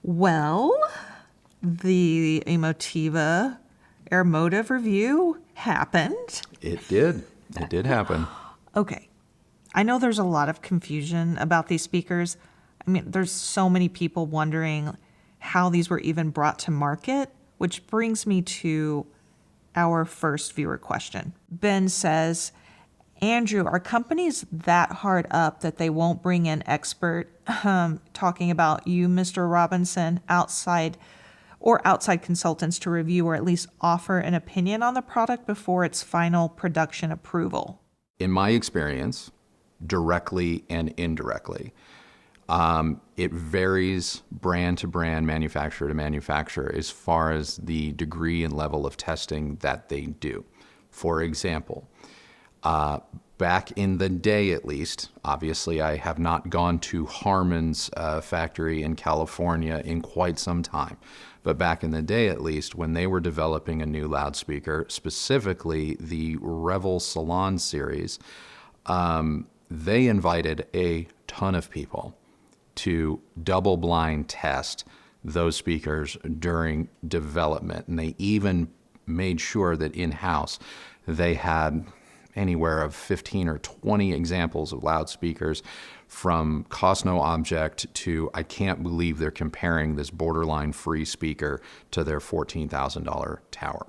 Well, the EMOTIVA AIRMOTIVE review happened. It did. It did happen. Okay. I know there's a lot of confusion about these speakers. I mean, there's so many people wondering how these were even brought to market, which brings me to our first viewer question. Ben says, Andrew, are companies that hard up that they won't bring in expert, talking about you, Mr. Robinson, outside consultants to review or at least offer an opinion on the product before its final production approval? In my experience, directly and indirectly, it varies brand to brand, manufacturer to manufacturer, as far as the degree and level of testing that they do. For example, back in the day, at least, obviously I have not gone to Harman's factory in California in quite some time. But back in the day, at least, when they were developing a new loudspeaker, specifically the Revel Salon series, they invited a ton of people to double-blind test those speakers during development. And they even made sure that in-house they had anywhere of 15 or 20 examples of loudspeakers, from cost no object to I can't believe they're comparing this borderline free speaker to their $14,000 tower.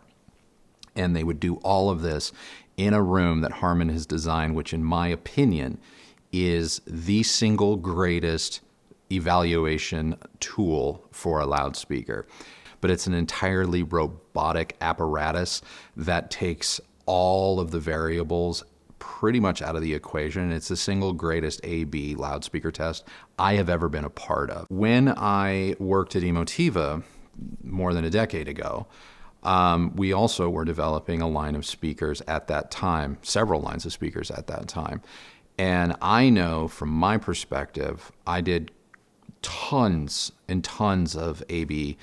And they would do all of this in a room that Harman has designed, which in my opinion is the single greatest evaluation tool for a loudspeaker. But it's an entirely robotic apparatus that takes all of the variables pretty much out of the equation. It's the single greatest A/B loudspeaker test I have ever been a part of. When I worked at EMOTIVA more than a decade ago, we also were developing a line of speakers at that time, several lines of speakers at that time. And I know from my perspective, I did tons and tons of A/B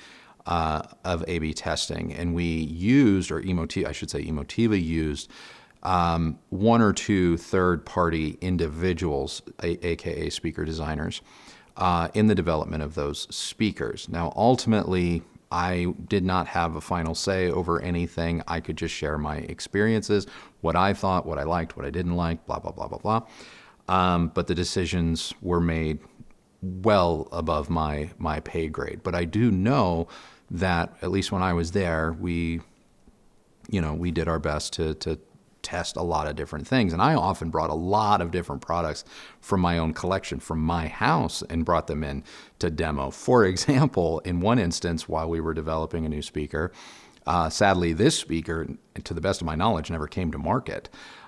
testing, and we used, or EMOTIVA used, one or two third-party individuals, aka speaker designers, in the development of those speakers. Now, ultimately, I did not have a final say over anything. I could just share my experiences, what I thought, what I liked, what I didn't like, blah, blah, blah, blah, blah. But the decisions were made well above my pay grade. But I do know that, at least when I was there, we did our best to test a lot of different things. And I often brought a lot of different products from my own collection, from my house, and brought them in to demo. For example, in one instance, while we were developing a new speaker, sadly, this speaker, to the best of my knowledge, never came to market.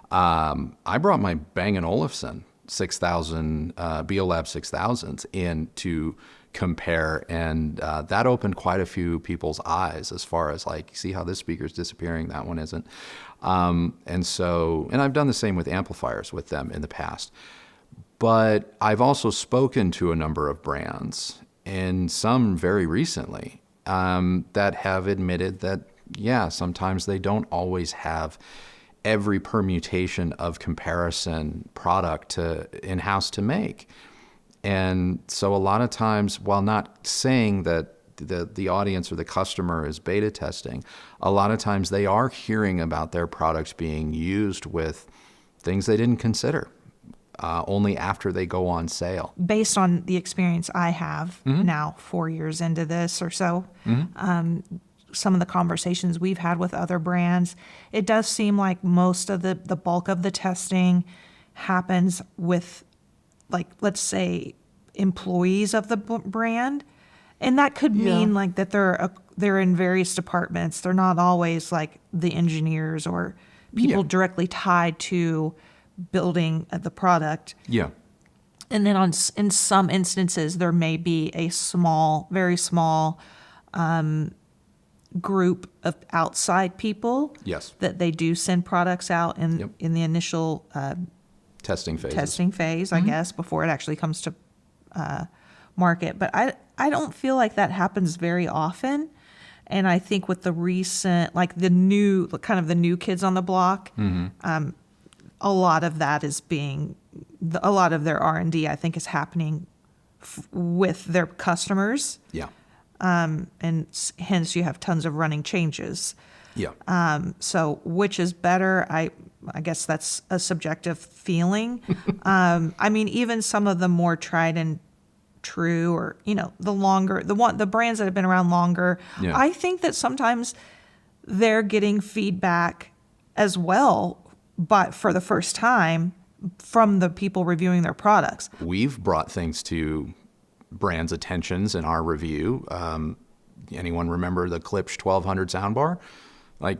I brought my Bang & Olufsen 6000, BioLab 6000s in to compare, and that opened quite a few people's eyes as far as, like, see how this speaker's disappearing, that one isn't. And I've done the same with amplifiers with them in the past. But I've also spoken to a number of brands, and some very recently, that have admitted that, yeah, sometimes they don't always have every permutation of comparison product in-house to make. And so a lot of times, while not saying that the audience or the customer is beta testing, a lot of times they are hearing about their products being used with things they didn't consider, only after they go on sale. Based on the experience I have now, 4 years into this or so, some of the conversations we've had with other brands, it does seem like most of the bulk of the testing happens with, like, let's say, employees of the brand. And that could mean like that they're in various departments. They're not always like the engineers or people directly tied to building the product. Yeah. And then in some instances, there may be a very small group of outside people. Yes. That they do send products out in the initial testing phase, I guess, before it actually comes to market. But I don't feel like that happens very often. And I think with the recent, like the new kids on the block, a lot of that is a lot of their R&D, I think, is happening with their customers. Yeah. and hence you have tons of running changes. Yeah. So which is better? I guess that's a subjective feeling. I mean, even some of the more tried and true, or the brands that have been around longer, Yeah. I think that sometimes they're getting feedback as well, but for the first time from the people reviewing their products. We've brought things to brands' attentions in our review. Anyone remember the Klipsch 1200 soundbar? Like,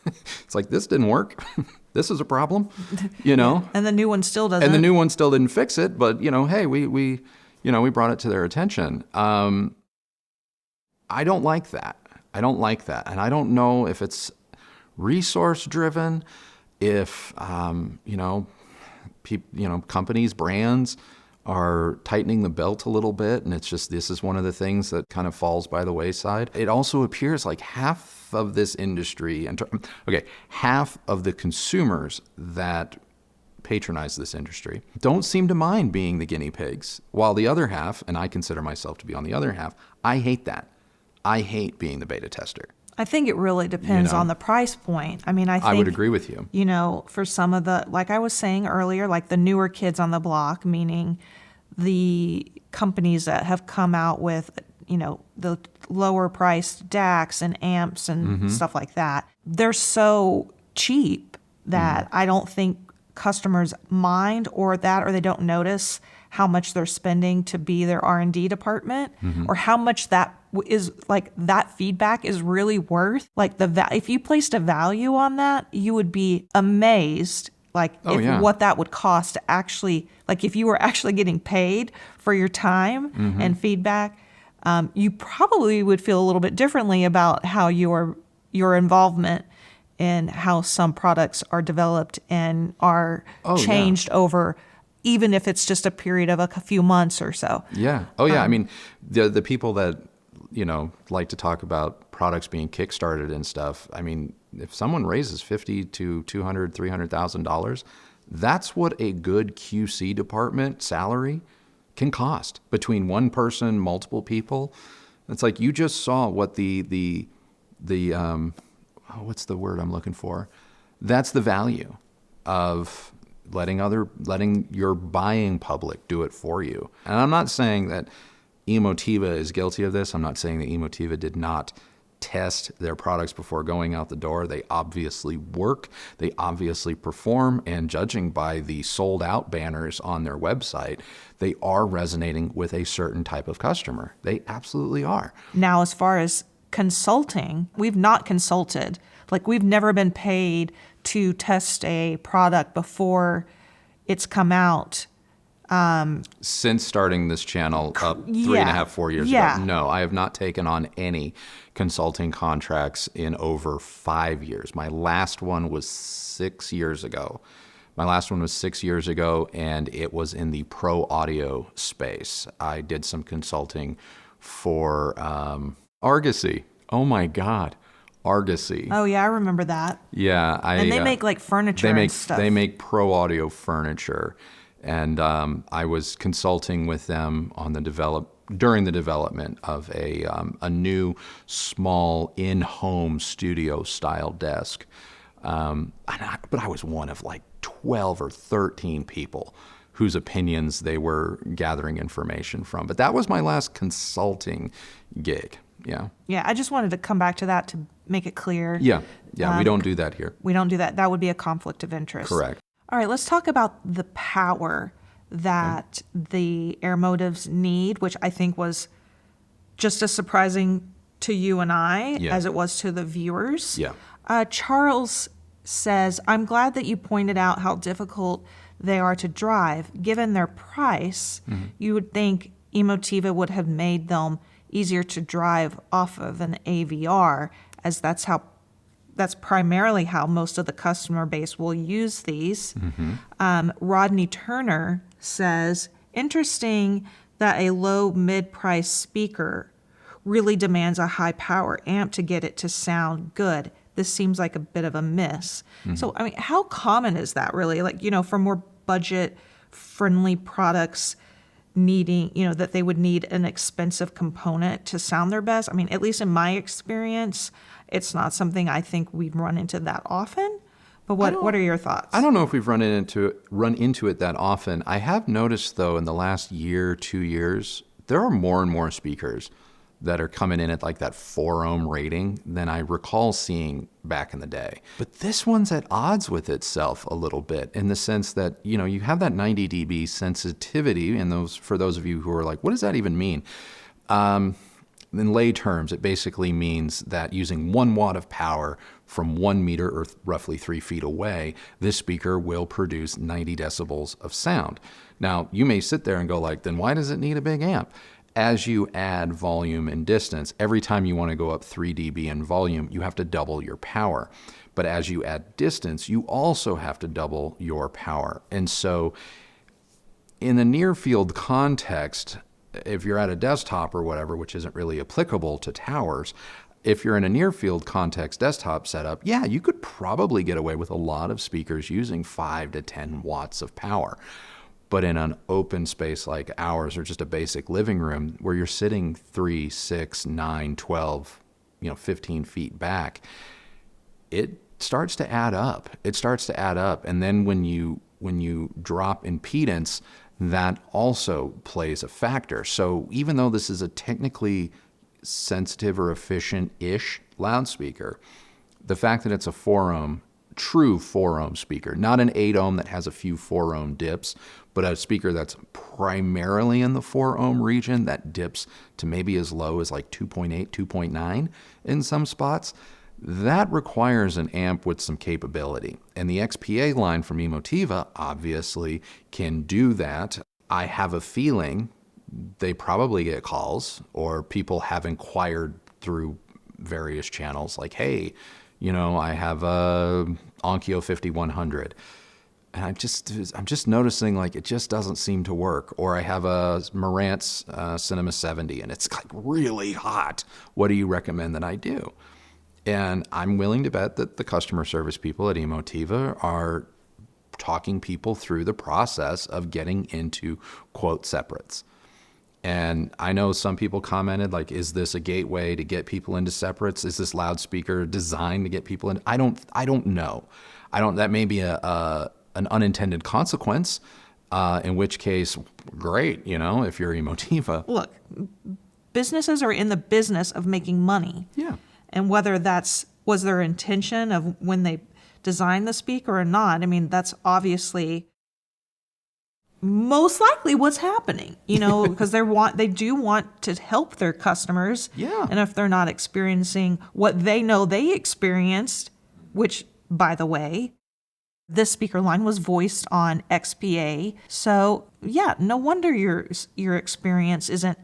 it's like, this didn't work. This is a problem, And the new one still doesn't. And the new one still didn't fix it, but hey, we brought it to their attention. I don't like that. And I don't know if it's resource driven, if companies, brands are tightening the belt a little bit, and it's just, this is one of the things that kind of falls by the wayside. It also appears like half of this industry, half of the consumers that patronize this industry don't seem to mind being the guinea pigs, while the other half, and I consider myself to be on the other half, I hate that. I hate being the beta tester. I think it really depends on the price point. I mean, I would agree with you. For some of the, like I was saying earlier, like the newer kids on the block, meaning the companies that have come out with, the lower priced DACs and amps and stuff like that, they're so cheap that I don't think customers mind, or they don't notice how much they're spending to be their R&D department, or how much that is, like, that feedback is really worth. Like, if you placed a value on that, you would be amazed, like, what that would cost to actually, like, if you were actually getting paid for your time and feedback, you probably would feel a little bit differently about how your involvement in how some products are developed and are changed over, even if it's just a period of a few months or so. Yeah. Oh, yeah. I mean, the people that, like to talk about products being kickstarted and stuff, I mean, if someone raises $50,000 to $200,000, $300,000, that's what a good QC department salary can cost, between one person, multiple people. It's like, you just saw what the what's the word I'm looking for? That's the value of letting your buying public do it for you. And I'm not saying that EMOTIVA is guilty of this. I'm not saying that EMOTIVA did not test their products before going out the door. They obviously work. They obviously perform. And judging by the sold out banners on their website, they are resonating with a certain type of customer. They absolutely are. Now, as far as consulting, we've not consulted. Like, we've never been paid to test a product before it's come out. Since starting this channel up 3.5, 4 years ago, no, I have not taken on any consulting contracts in over 5 years. My last one was 6 years ago. And it was in the pro audio space. I did some consulting for Argosy. Oh my God. Argosy. Oh yeah, I remember that. Yeah. And they make like furniture and stuff. They make pro audio furniture. And I was consulting with them on during the development of a new small in-home studio style desk. But I was one of like 12 or 13 people whose opinions they were gathering information from. But that was my last consulting gig. Yeah. Yeah, I just wanted to come back to that to make it clear. Yeah. We don't do that here. We don't do that. That would be a conflict of interest. Correct. All right, let's talk about the power that the Airmotives need, which I think was just as surprising to you and I as it was to the viewers. Yeah. Charles says, I'm glad that you pointed out how difficult they are to drive. Given their price, you would think EMOTIVA would have made them easier to drive off of an AVR, as that's primarily how most of the customer base will use these. Rodney Turner says, interesting that a low mid-price speaker really demands a high power amp to get it to sound good. This seems like a bit of a miss. So, I mean, how common is that really? Like, for more budget-friendly products, needing, that they would need an expensive component to sound their best. I mean, at least in my experience, it's not something I think we've run into that often. But what are your thoughts? I don't know if we've run into it that often. I have noticed, though, in the last year, 2 years, there are more and more speakers that are coming in at like that 4 ohm rating than I recall seeing back in the day. But this one's at odds with itself a little bit, in the sense that, you have that 90 dB sensitivity, and for those of you who are like, what does that even mean? In lay terms, it basically means that using 1 watt of power from 1 meter, or roughly 3 feet away, this speaker will produce 90 decibels of sound. Now, you may sit there and go like, then why does it need a big amp? As you add volume and distance, every time you want to go up 3 dB in volume, you have to double your power. But as you add distance, you also have to double your power. And so in the near field context, if you're at a desktop or whatever, which isn't really applicable to towers, if you're in a near field context desktop setup, yeah, you could probably get away with a lot of speakers using 5 to 10 watts of power. But in an open space like ours, or just a basic living room where you're sitting 3, 6, 9, 12, 15 feet back, it starts to add up. And then when you drop impedance, that also plays a factor. So even though this is a technically sensitive or efficient-ish loudspeaker, the fact that it's a 4 ohm, true 4 ohm speaker, not an 8 ohm that has a few 4 ohm dips, but a speaker that's primarily in the 4 ohm region that dips to maybe as low as like 2.8, 2.9 in some spots, that requires an amp with some capability. And the XPA line from EMOTIVA obviously can do that. I have a feeling they probably get calls, or people have inquired through various channels like, hey, I have a Onkyo 5100. And I'm just noticing like it just doesn't seem to work. Or I have a Marantz Cinema 70 and it's like really hot. What do you recommend that I do? And I'm willing to bet that the customer service people at EMOTIVA are talking people through the process of getting into quote separates. And I know some people commented like, is this a gateway to get people into separates? Is this loudspeaker designed to get people in? I don't know. That may be an unintended consequence, in which case, great, if you're EMOTIVA. Look, businesses are in the business of making money. Yeah. And whether was their intention of when they designed the speaker or not, I mean, that's obviously most likely what's happening, because they do want to help their customers. Yeah. And if they're not experiencing what they know they experienced, which, by the way, this speaker line was voiced on XPA. So yeah, no wonder your experience isn't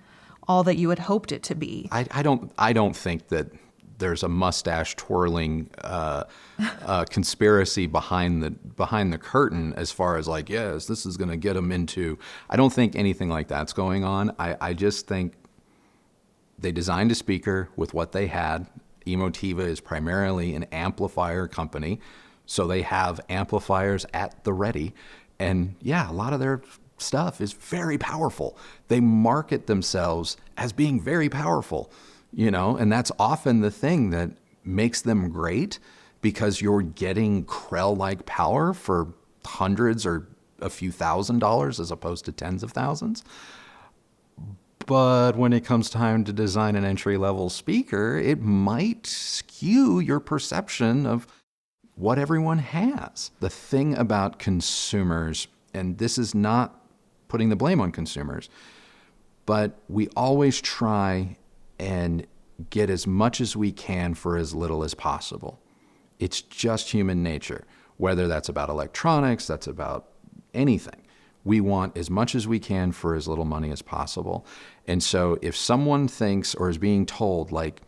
all that you had hoped it to be. I don't think that there's a mustache twirling conspiracy behind the curtain as far as like, yes, this is going to get them into. I don't think anything like that's going on. I just think they designed a speaker with what they had. EMOTIVA is primarily an amplifier company, so they have amplifiers at the ready. And yeah, a lot of their stuff is very powerful. They market themselves as being very powerful. And that's often the thing that makes them great, because you're getting Krell-like power for hundreds or a few $1,000s as opposed to tens of thousands. But when it comes time to design an entry-level speaker, it might skew your perception of what everyone has. The thing about consumers, and this is not putting the blame on consumers, but we always try and get as much as we can for as little as possible. It's just human nature, whether that's about electronics, that's about anything. We want as much as we can for as little money as possible. And so if someone thinks or is being told like,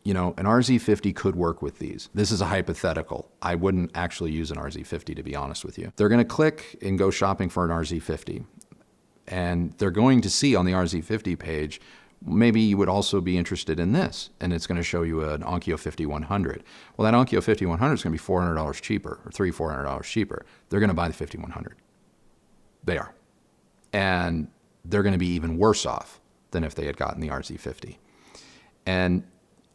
an RZ50 could work with these. This is a hypothetical. I wouldn't actually use an RZ50, to be honest with you. They're going to click and go shopping for an RZ50. And they're going to see on the RZ50 page, maybe you would also be interested in this, and it's going to show you an Onkyo 5100. Well, that Onkyo 5100 is going to be $400 cheaper, or $400 cheaper. They're going to buy the 5100. They are. And they're going to be even worse off than if they had gotten the RZ50. And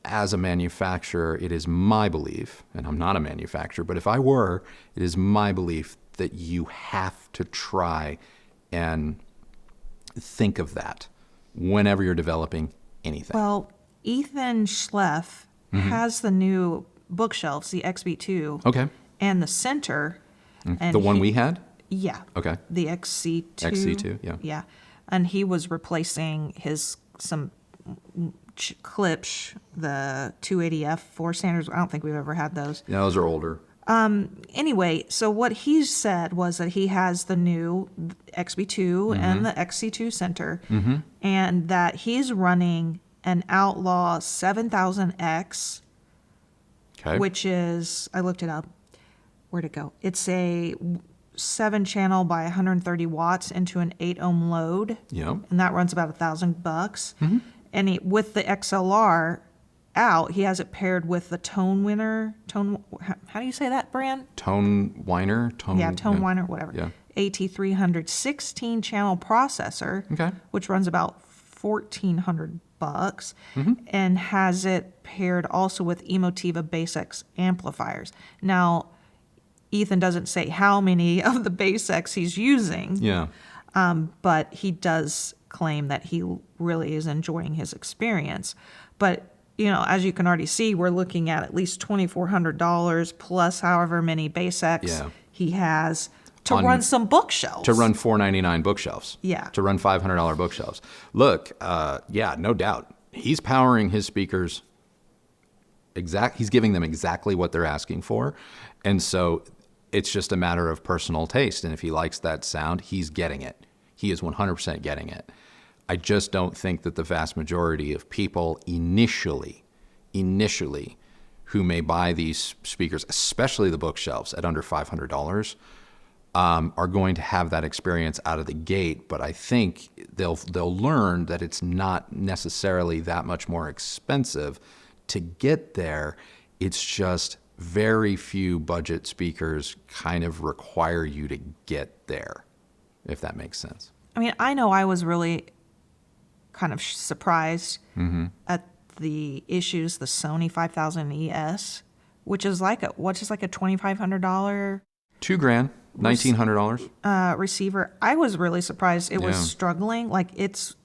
as a manufacturer, it is my belief, and I'm not a manufacturer, but if I were, it is my belief that you have to try and think of that whenever you're developing anything. Well, Ethan Schleff has the new bookshelves, the XB2, Okay. and the center. And The one we had? Yeah. Okay. The XC2. XC2, yeah. Yeah. And he was replacing some clips, the 280F 4 standards. I don't think we've ever had those. Yeah, those are older. Anyway, so what he said was that he has the new XB2 and the XC2 center, and that he's running an Outlaw 7000X, Okay. which is, I looked it up. Where'd it go? It's a 7-channel by 130 watts into an 8-ohm load, Yeah. and that runs about $1,000. And with the XLR out, he has it paired with the Tone Winner. How do you say that brand? Tone Whiner? Tone Winner, whatever. Yeah. AT300 16-channel processor, Okay. which runs about $1,400, and has it paired also with EMOTIVA BaseX amplifiers. Now, Ethan doesn't say how many of the BaseX he's using, Yeah. but he does claim that he really is enjoying his experience. But, as you can already see, we're looking at least $2,400 plus however many BaseX Yeah. he has to run some bookshelves. To run $499 bookshelves. Yeah. To run $500 bookshelves. Look, yeah, no doubt. He's powering his speakers he's giving them exactly what they're asking for. And so it's just a matter of personal taste. And if he likes that sound, he's getting it. He is 100% getting it. I just don't think that the vast majority of people initially, who may buy these speakers, especially the bookshelves at under $500, are going to have that experience out of the gate. But I think they'll learn that it's not necessarily that much more expensive to get there. It's just very few budget speakers kind of require you to get there, if that makes sense. I mean, I know I was really kind of surprised at the issues, the Sony 5000 ES, which is like a $2,500 $2,000, $1,900. Receiver. I was really surprised it was Yeah. struggling. Like it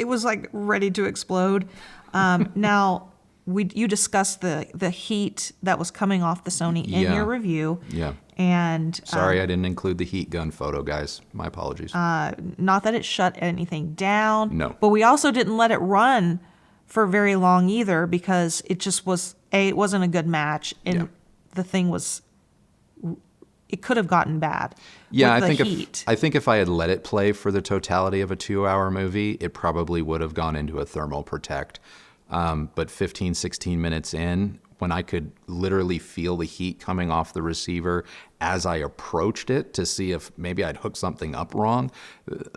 was like ready to explode. Now you discussed the heat that was coming off the Sony in Yeah. your review. Yeah. And Sorry, I didn't include the heat gun photo, guys. My apologies. not that it shut anything down. No. But we also didn't let it run for very long either because it just was, it wasn't a good match. And Yeah. the thing was, it could have gotten bad. Yeah, with I the think heat. if I had let it play for the totality of a 2-hour movie, it probably would have gone into a thermal protect. But 15, 16 minutes in, when I could literally feel the heat coming off the receiver as I approached it to see if maybe I'd hooked something up wrong,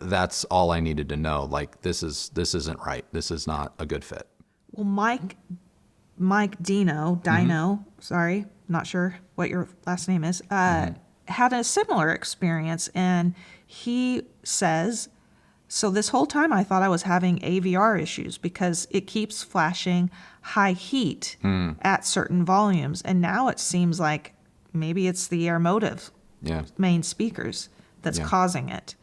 that's all I needed to know. Like, this isn't right. This is not a good fit. Well, Mike Dino, sorry, not sure what your last name is, had a similar experience. And he says, so this whole time I thought I was having AVR issues because it keeps flashing high heat at certain volumes. And now it seems like maybe it's the EMOTIVE Yeah. main speakers that's Yeah. causing it.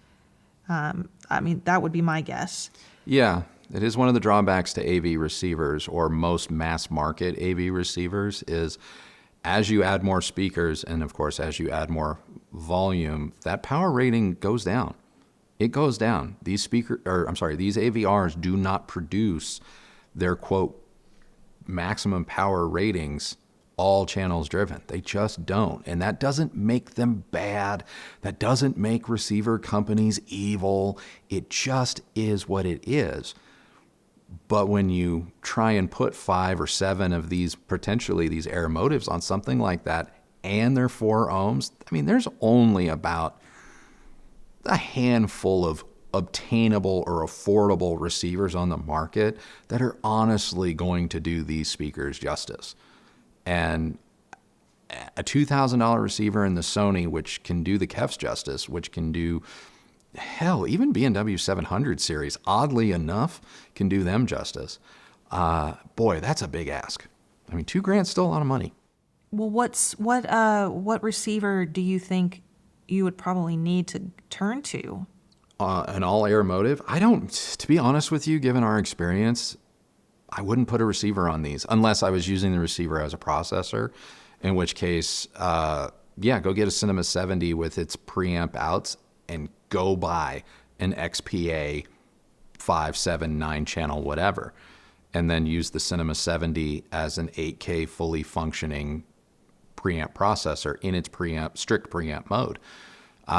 I mean, that would be my guess. Yeah, it is one of the drawbacks to AV receivers, or most mass market AV receivers, is as you add more speakers and of course as you add more volume, that power rating goes down. It goes down. These AVRs do not produce their quote maximum power ratings all channels driven. They just don't. And that doesn't make them bad. That doesn't make receiver companies evil. It just is what it is. But when you try and put 5 or 7 of these, potentially these EMOTIVEs on something like that, and they're 4 ohms, I mean, there's only about a handful of obtainable or affordable receivers on the market that are honestly going to do these speakers justice. And a $2,000 receiver in the Sony, which can do the KEFs justice, which can do hell, even B&W 700 series, oddly enough, can do them justice. Boy, that's a big ask. I mean, $2,000 still a lot of money. Well, what receiver do you think you would probably need to turn to? An all-air motive? I don't, to be honest with you, given our experience, I wouldn't put a receiver on these unless I was using the receiver as a processor, in which case, yeah, go get a Cinema 70 with its preamp outs and go buy an XPA 5, 7, 9 channel, whatever, and then use the Cinema 70 as an 8K fully functioning preamp processor in its strict preamp mode.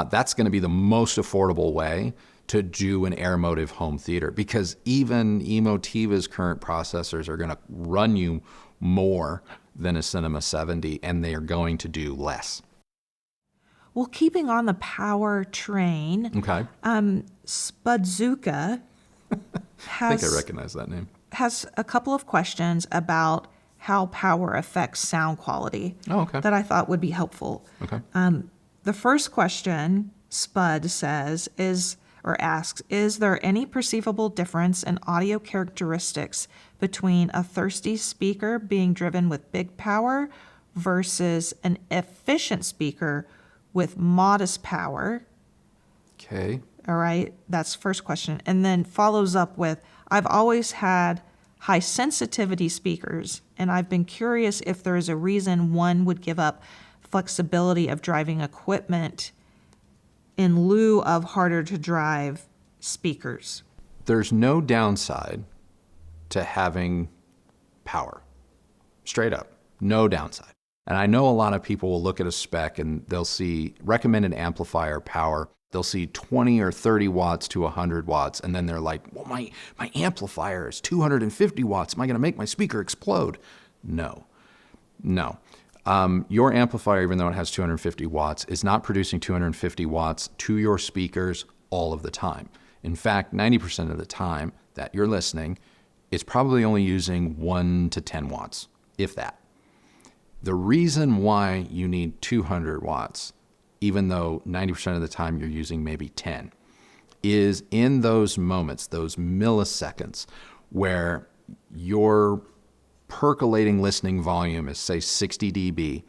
That's going to be the most affordable way to do an AirMotive home theater, because even EMOTIVA's current processors are going to run you more than a Cinema 70, and they are going to do less. Well, keeping on the power train, Okay. Spudzuka I think I recognize that name. has a couple of questions about how power affects sound quality that I thought would be helpful. Okay. The first question, Spud asks, is there any perceivable difference in audio characteristics between a thirsty speaker being driven with big power versus an efficient speaker with modest power? Okay. All right, that's the first question. And then follows up with, I've always had high sensitivity speakers, and I've been curious if there is a reason one would give up flexibility of driving equipment in lieu of harder to drive speakers. There's no downside to having power. Straight up, no downside. And I know a lot of people will look at a spec and they'll see recommended amplifier power. They'll see 20 or 30 watts to 100 watts. And then they're like, well, my amplifier is 250 watts. Am I going to make my speaker explode? No. Your amplifier, even though it has 250 watts, is not producing 250 watts to your speakers all of the time. In fact, 90% of the time that you're listening, it's probably only using 1 to 10 watts, if that. The reason why you need 200 watts, even though 90% of the time you're using maybe 10, is in those moments, those milliseconds, where your percolating listening volume is, say, 60 dB,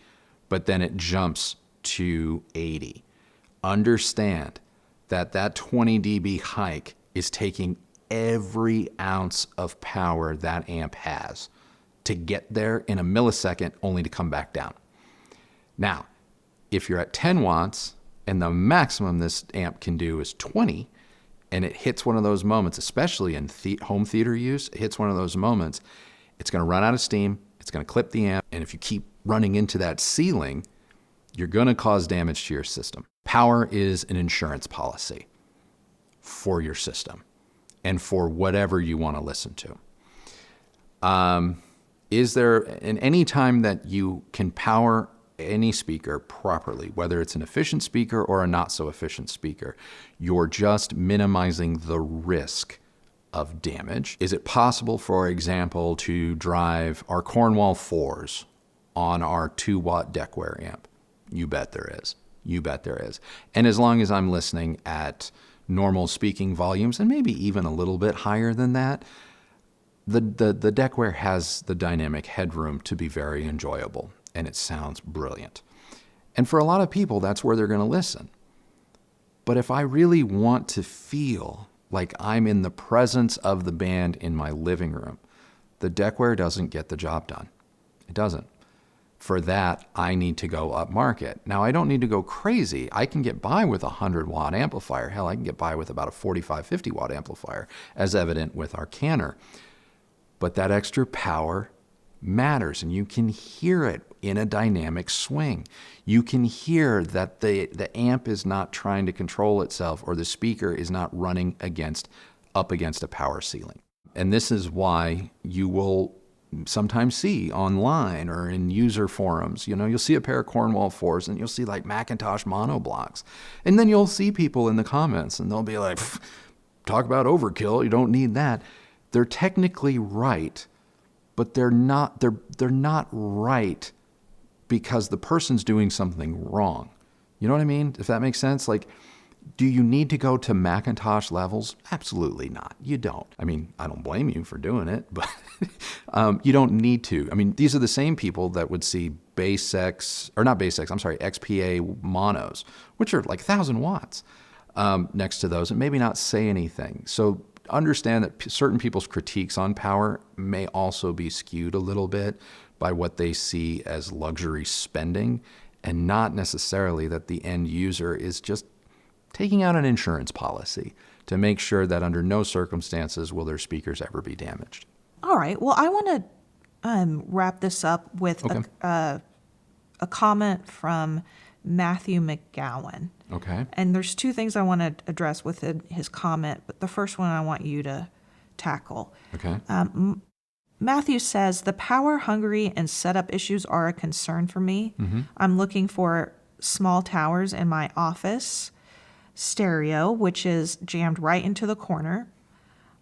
but then it jumps to 80. Understand that 20 dB hike is taking every ounce of power that amp has to get there in a millisecond, only to come back down. Now, if you're at 10 watts and the maximum this amp can do is 20, and it hits one of those moments, especially in home theater use, it hits one of those moments, it's going to run out of steam, it's going to clip the amp, and if you keep running into that ceiling, you're going to cause damage to your system. Power is an insurance policy for your system and for whatever you want to listen to. Is there, in any time that you can power any speaker properly, whether it's an efficient speaker or a not so efficient speaker, you're just minimizing the risk of damage. Is it possible, for example, to drive our Cornwall 4s on our 2-watt Deckware amp? You bet there is. You bet there is. And as long as I'm listening at normal speaking volumes, and maybe even a little bit higher than that, the Deckware has the dynamic headroom to be very enjoyable, and it sounds brilliant. And for a lot of people, that's where they're going to listen. But if I really want to feel like I'm in the presence of the band in my living room, the Deckware doesn't get the job done. It doesn't. For that, I need to go up market. Now, I don't need to go crazy. I can get by with a 100-watt amplifier. Hell, I can get by with about a 45, 50-watt amplifier, as evident with our Canner. But that extra power matters, and you can hear it in a dynamic swing. You can hear that the amp is not trying to control itself, or the speaker is not running up against a power ceiling. And this is why you will sometimes see online or in user forums, you'll see a pair of Cornwall 4s and you'll see like Macintosh mono blocks. And then you'll see people in the comments and they'll be like, talk about overkill, you don't need that. They're technically right, but they're not right because the person's doing something wrong. You know what I mean? If that makes sense? Like, Do you need to go to Macintosh levels? Absolutely not. You don't. I mean, I don't blame you for doing it, but you don't need to. I mean, these are the same people that would see XPA monos, which are like 1,000 watts next to those and maybe not say anything. So understand that certain people's critiques on power may also be skewed a little bit by what they see as luxury spending, and not necessarily that the end user is just taking out an insurance policy to make sure that under no circumstances will their speakers ever be damaged. All right. Well, I want to wrap this up with a comment from Matthew McGowan. Okay. And there's two things I want to address within his comment, but the first one I want you to tackle. Okay. Matthew says, the power hungry and setup issues are a concern for me. I'm looking for small towers in my office stereo, which is jammed right into the corner.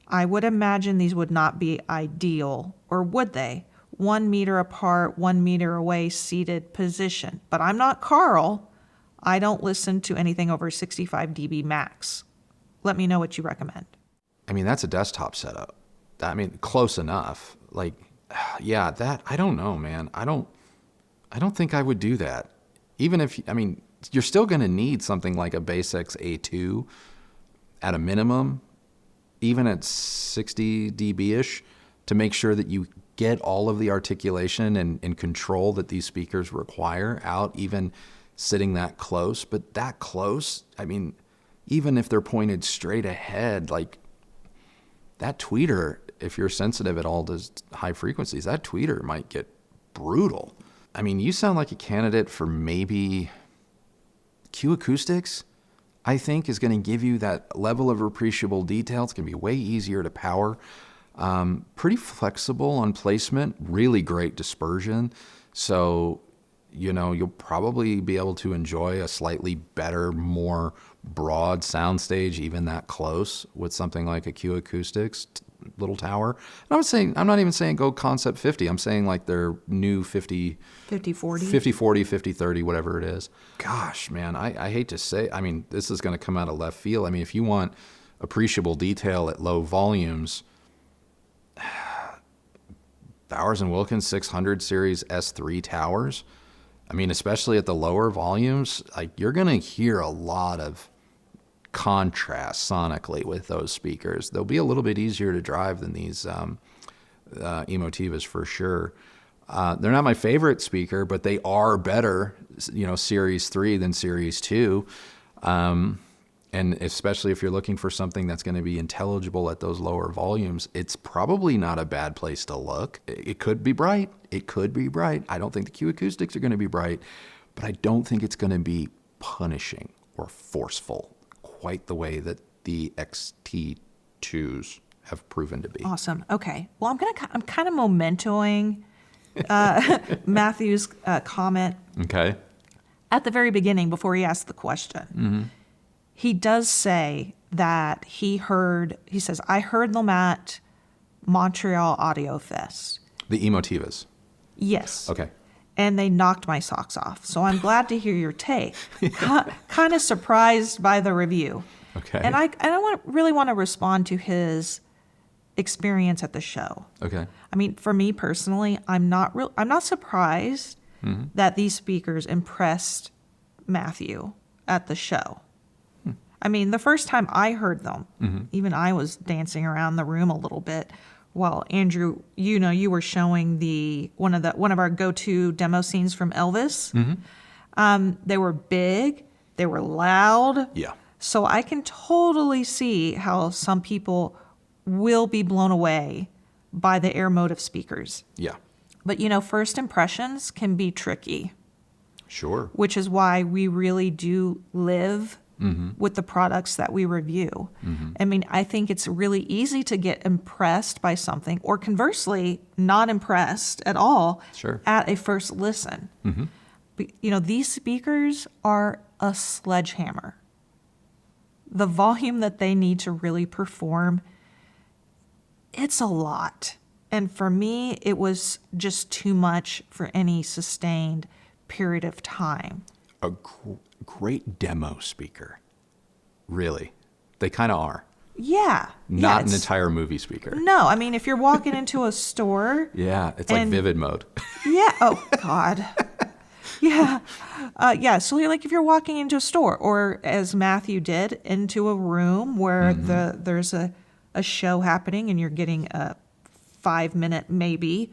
I would imagine these would not be ideal, or would they? 1 meter apart, 1 meter away, seated position. But I'm not Carl. I don't listen to anything over 65 dB max. Let me know what you recommend. I mean, that's a desktop setup. I mean, close enough. Like, yeah, that, I don't know, man. I don't think I would do that. Even if, I mean, you're still going to need something like a Basics A2 at a minimum, even at 60 dB-ish, to make sure that you get all of the articulation and control that these speakers require out, even sitting that close. But that close, I mean, even if they're pointed straight ahead, like that tweeter, if you're sensitive at all to high frequencies, that tweeter might get brutal. I mean, you sound like a candidate for maybe Q Acoustics, I think, is going to give you that level of appreciable detail. It's going to be way easier to power. Pretty flexible on placement, really great dispersion. So, you know, you'll probably be able to enjoy a slightly better, more broad soundstage, even that close, with something like a Q Acoustics little tower. And I'm not even saying go Concept 50. I'm saying like their new 50, 50-40, 50-40, 50-30, whatever it is. Gosh, man, I hate to say, I mean, this is going to come out of left field. I mean, if you want appreciable detail at low volumes, Bowers & Wilkins 600 series S3 towers, I mean, especially at the lower volumes, like you're going to hear a lot of contrast sonically with those speakers. They'll be a little bit easier to drive than these EMOTIVAs for sure. They're not my favorite speaker, but they are better, you know, Series 3 than Series 2. And especially if you're looking for something that's going to be intelligible at those lower volumes, it's probably not a bad place to look. It could be bright. It could be bright. I don't think the Q Acoustics are going to be bright, but I don't think it's going to be punishing or forceful quite the way that the XT2s have proven to be. Awesome. Okay. Well, I'm kind of mementoing Matthew's comment. Okay. At the very beginning, before he asked the question, he does say that he says, I heard them at Montreal Audio Fest. The EMOTIVAs. Yes. Okay. And they knocked my socks off. So I'm glad to hear your take. Kind of surprised by the review. Okay. And I really want to respond to his experience at the show. Okay. I mean, for me personally, I'm not surprised that these speakers impressed Matthew at the show. I mean, the first time I heard them, even I was dancing around the room a little bit. While Andrew, you know, you were showing one of our go-to demo scenes from Elvis. They were big, they were loud. Yeah. So I can totally see how some people will be blown away by the AirMotive speakers. Yeah. But you know, first impressions can be tricky. Sure. Which is why we really do live with the products that we review. I mean, I think it's really easy to get impressed by something, or conversely, not impressed at all at a first listen. But, you know, these speakers are a sledgehammer. The volume that they need to really perform, it's a lot. And for me, it was just too much for any sustained period of time. A great demo speaker. Really. They kind of are. Yeah. Not an entire movie speaker. No, I mean, if you're walking into a store. Yeah, it's like vivid mode. Yeah. Oh, God. Yeah. Yeah. So you're like, if you're walking into a store, or as Matthew did, into a room where there's a show happening and you're getting a 5-minute maybe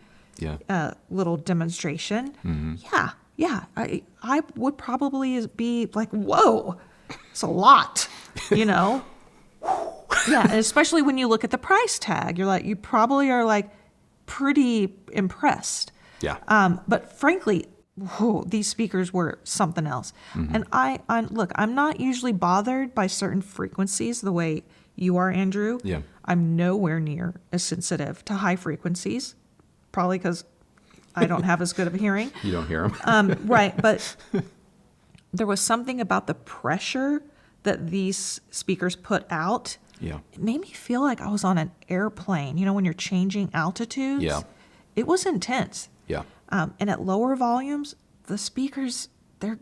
little demonstration. Yeah. I would probably be like, whoa, it's a lot, you know? Yeah. And especially when you look at the price tag, you probably are like pretty impressed. Yeah. But frankly, these speakers were something else. And look, I'm not usually bothered by certain frequencies the way you are, Andrew. Yeah. I'm nowhere near as sensitive to high frequencies, probably because I don't have as good of a hearing. You don't hear them. Right. But there was something about the pressure that these speakers put out. Yeah. It made me feel like I was on an airplane, you know, when you're changing altitudes. Yeah. It was intense. Yeah. And at lower volumes, the speakers, they're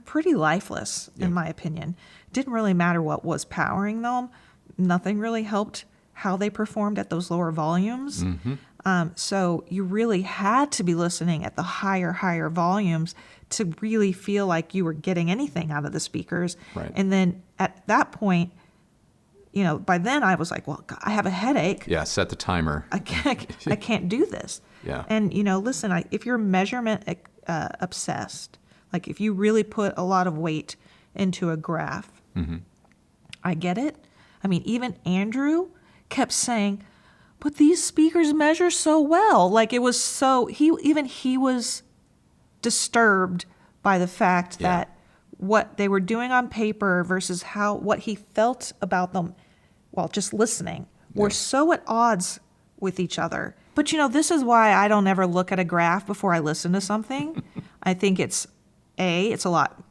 pretty lifeless, in my opinion. Didn't really matter what was powering them. Nothing really helped how they performed at those lower volumes. So you really had to be listening at the higher volumes to really feel like you were getting anything out of the speakers. Right. And then at that point, you know, by then I was like, well, God, I have a headache. Yeah, set the timer. I can't do this. Yeah. And, you know, listen, if you're measurement obsessed, like if you really put a lot of weight into a graph, I get it. I mean, even Andrew kept saying, but these speakers measure so well. Like it was so, he was disturbed by the fact that what they were doing on paper versus what he felt about them while just listening were so at odds with each other. But, you know, this is why I don't ever look at a graph before I listen to something. I think it's a lot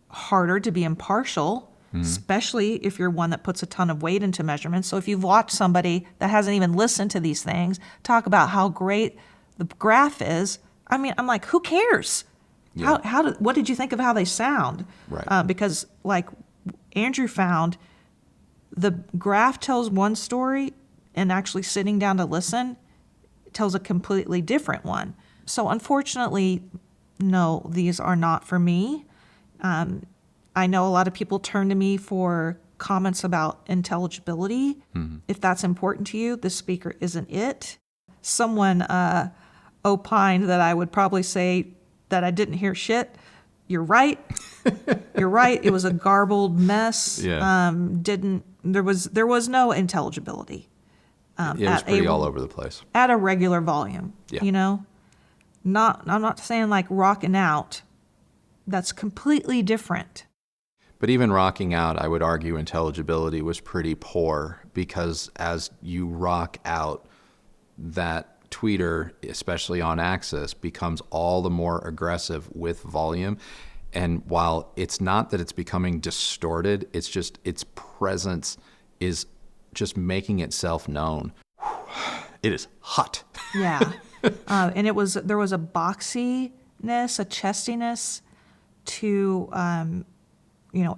harder to be impartial, especially if you're one that puts a ton of weight into measurements. So if you've watched somebody that hasn't even listened to these things talk about how great the graph is, I mean, I'm like, who cares? Yeah. What did you think of how they sound? Right. Because like Andrew found, the graph tells one story, and actually sitting down to listen tells a completely different one. So unfortunately, no, these are not for me. I know a lot of people turn to me for comments about intelligibility. If that's important to you, this speaker isn't it. Someone opined that I would probably say that I didn't hear shit. You're right. You're right. It was a garbled mess. Yeah. There was no intelligibility. It was pretty all over the place. At a regular volume. Yeah. You know? I'm not saying like rocking out. That's completely different. But even rocking out, I would argue intelligibility was pretty poor, because as you rock out, that tweeter, especially on axis, becomes all the more aggressive with volume. And while it's not that it's becoming distorted, it's just its presence is just making itself known. It is hot. Yeah. And there was a boxiness, a chestiness to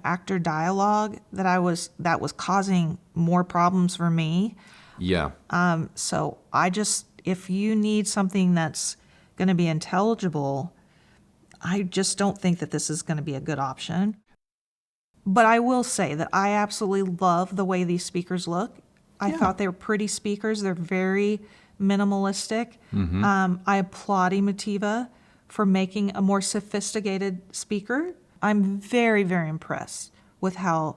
actor dialogue that was causing more problems for me. Yeah. So if you need something that's going to be intelligible, I just don't think that this is going to be a good option. But I will say that I absolutely love the way these speakers look. I thought they were pretty speakers. They're very minimalistic. I applaud EMOTIVA for making a more sophisticated speaker. I'm very, very impressed with how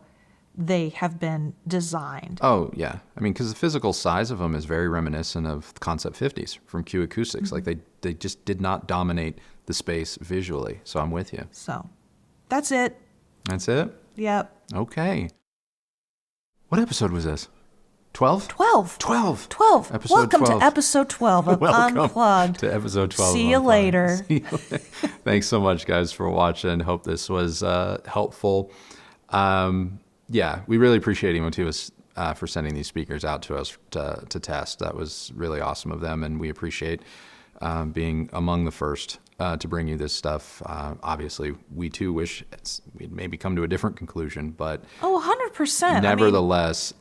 they have been designed. Oh, yeah. I mean, because the physical size of them is very reminiscent of the Concept 50s from Q Acoustics. Like they just did not dominate the space visually. So I'm with you. So that's it. That's it? Yep. Okay. What episode was this? 12? 12. 12. 12. Episode Welcome 12. to episode 12 of Welcome Unplugged. to episode 12. See you later. Thanks so much, guys, for watching. Hope this was helpful. Yeah, we really appreciate EMOTIVE for sending these speakers out to us to test. That was really awesome of them, and we appreciate being among the first to bring you this stuff. Obviously, we too wish we'd maybe come to a different conclusion, but Oh, 100%. nevertheless,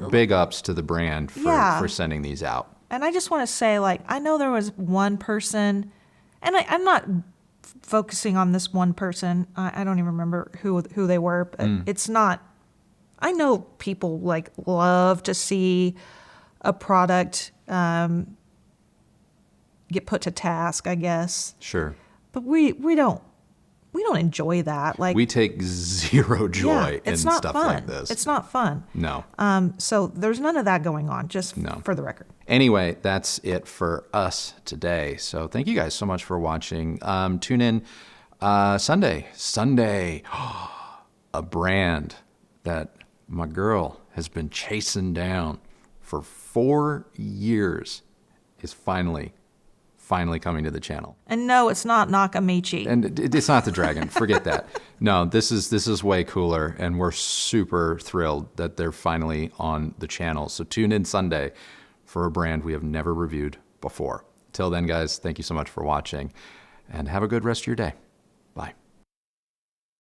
big ups to the brand Yeah. for sending these out. And I just want to say, like, I know there was one person, and I'm not focusing on this one person. I don't even remember who they were, but it's not. I know people like love to see a product get put to task, I guess. Sure. But we don't enjoy that. Like, We take zero joy in it's not stuff fun. like this. It's not fun. No. So there's none of that going on, just No. for the record. Anyway, that's it for us today. So thank you guys so much for watching. Tune in Sunday. A brand that my girl has been chasing down for 4 years is finally coming to the channel. And no, it's not Nakamichi. And it's not the dragon. Forget that. No, this is way cooler, and we're super thrilled that they're finally on the channel. So tune in Sunday for a brand we have never reviewed before. Till then, guys, thank you so much for watching, and have a good rest of your day.